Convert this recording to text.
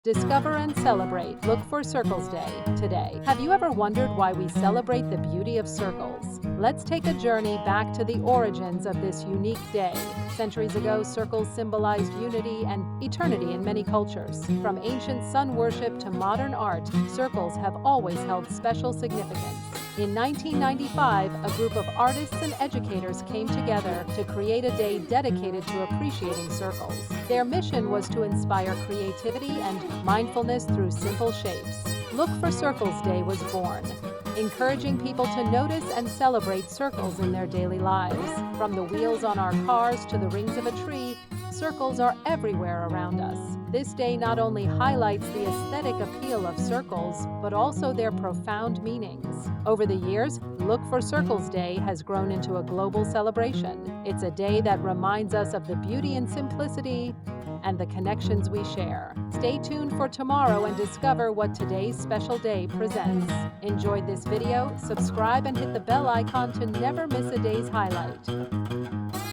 Discover and celebrate. Look for Circles Day today. Have you ever wondered why we celebrate the beauty of circles? Let's take a journey back to the origins of this unique day. Centuries ago, circles symbolized unity and eternity in many cultures. From ancient sun worship to modern art, circles have always held special significance. In 1995, a group of artists and educators came together to create a day dedicated to appreciating circles. Their mission was to inspire creativity and mindfulness through simple shapes. Look for Circles Day was born, encouraging people to notice and celebrate circles in their daily lives. From the wheels on our cars to the rings of a tree, circles are everywhere around us. This day not only highlights the aesthetic appeal of circles, but also their profound meanings. Over the years, Look for Circles Day has grown into a global celebration. It's a day that reminds us of the beauty and simplicity and the connections we share. Stay tuned for tomorrow and discover what today's special day presents. Enjoyed this video? Subscribe and hit the bell icon to never miss a day's highlight.